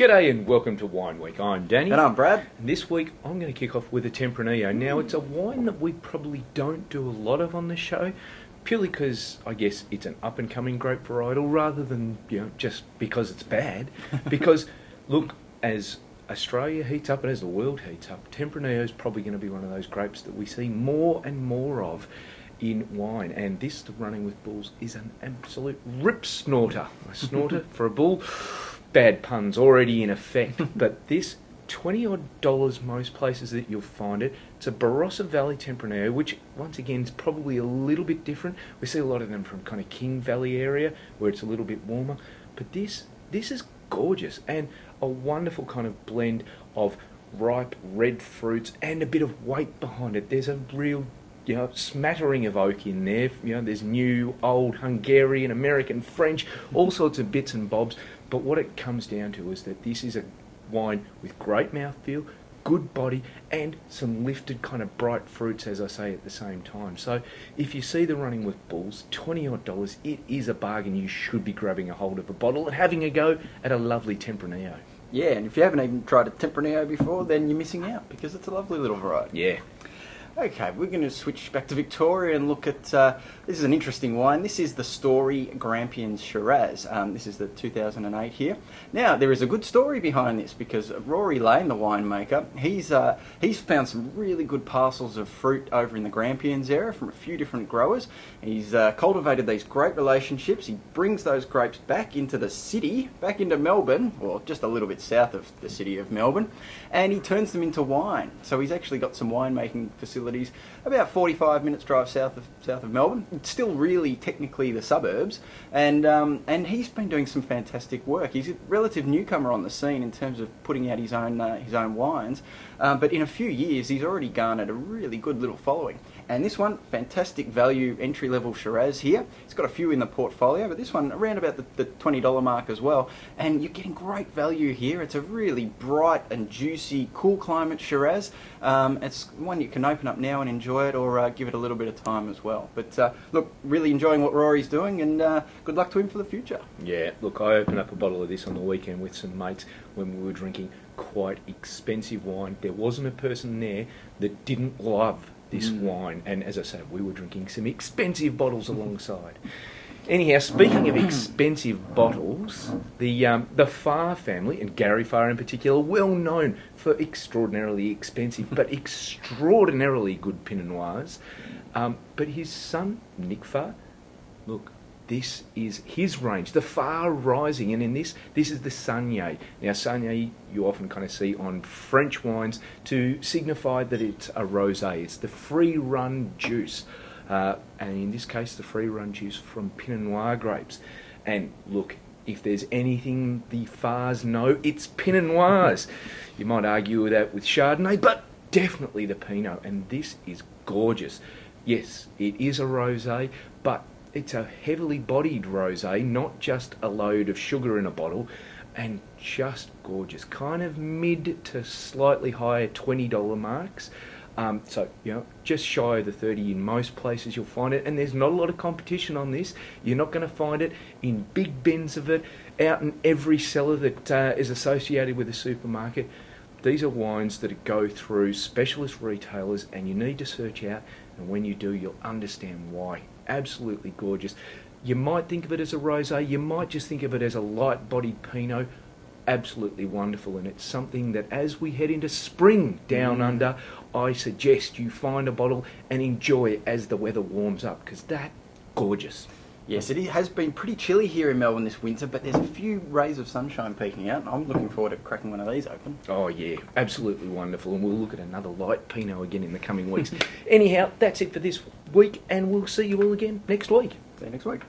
G'day and welcome to Wine Week. I'm Danny. And I'm Brad. And this week I'm going to kick off with a Tempranillo. Now it's a wine that we probably don't do a lot of on the show, purely because I guess it's an up and coming grape varietal rather than just because it's bad. Because look, as Australia heats up and as the world heats up, Tempranillo is probably going to be one of those grapes that we see more and more of in wine. And this, the Running With Bulls, is an absolute rip snorter. A snorter for a bull. Bad puns already in effect, but this $20 odd most places that you'll find it. It's a Barossa Valley Tempranillo, which once again is probably a little bit different. We see a lot of them from kind of King Valley area where it's a little bit warmer, but this is gorgeous and a wonderful kind of blend of ripe red fruits and a bit of weight behind it. There's a real smattering of oak in there. There's new, old, Hungarian, American, French, all sorts of bits and bobs. But what it comes down to is that this is a wine with great mouthfeel, good body, and some lifted kind of bright fruits, as I say, at the same time. So if you see the Running With Bulls, $20 odd, it is a bargain. You should be grabbing a hold of a bottle and having a go at a lovely Tempranillo. Yeah, and if you haven't even tried a Tempranillo before, then you're missing out because it's a lovely little variety. Yeah. Okay, we're going to switch back to Victoria and look at, this is an interesting wine. This is the Story Grampians Shiraz. This is the 2008 here. Now, there is a good story behind this because Rory Lane, the winemaker, he's found some really good parcels of fruit over in the Grampians area from a few different growers. He's cultivated these great relationships. He brings those grapes back into the city, back into Melbourne, or just a little bit south of the city of Melbourne, and he turns them into wine. So he's actually got some winemaking facilities about 45 minutes drive south of Melbourne. It's still really technically the suburbs, and he's been doing some fantastic work. He's a relative newcomer on the scene in terms of putting out his own wines, but in a few years he's already garnered a really good little following. And this one, fantastic value entry-level Shiraz here. It's got a few in the portfolio, but this one around about the $20 mark as well. And you're getting great value here. It's a really bright and juicy, cool climate Shiraz. It's one you can open up now and enjoy it, or give it a little bit of time as well. But look, really enjoying what Rory's doing, and good luck to him for the future. Yeah, look, I opened up a bottle of this on the weekend with some mates when we were drinking quite expensive wine. There wasn't a person there that didn't love this wine, and as I said, we were drinking some expensive bottles alongside. Anyhow, speaking of expensive bottles, the Farr family, and Gary Farr in particular, well known for extraordinarily expensive but extraordinarily good Pinot Noirs. But his son, Nick Farr, look, this is his range, the Farr Rising, and in this is the Saignée. Now, Saignée you often kind of see on French wines to signify that it's a rosé. It's the free-run juice, and in this case, the free-run juice from Pinot Noir grapes. And look, if there's anything the Farrs know, it's Pinot Noirs. You might argue that with Chardonnay, but definitely the Pinot, and this is gorgeous. Yes, it is a rosé, but it's a heavily bodied rosé, not just a load of sugar in a bottle, and just gorgeous. Kind of mid to slightly higher $20 marks. So, just shy of the 30 in most places you'll find it, and there's not a lot of competition on this. You're not going to find it in big bins of it, out in every cellar that is associated with a supermarket. These are wines that go through specialist retailers, and you need to search out, and when you do, you'll understand why. Absolutely gorgeous. You might think of it as a rosé, you might just think of it as a light-bodied Pinot. Absolutely wonderful, and it's something that as we head into spring down under, I suggest you find a bottle and enjoy it as the weather warms up, because that's gorgeous. Yes, it has been pretty chilly here in Melbourne this winter, but there's a few rays of sunshine peeking out, and I'm looking forward to cracking one of these open. Oh yeah, absolutely wonderful, and we'll look at another light Pinot again in the coming weeks. Anyhow, that's it for this week, and we'll see you all again next week. See you next week.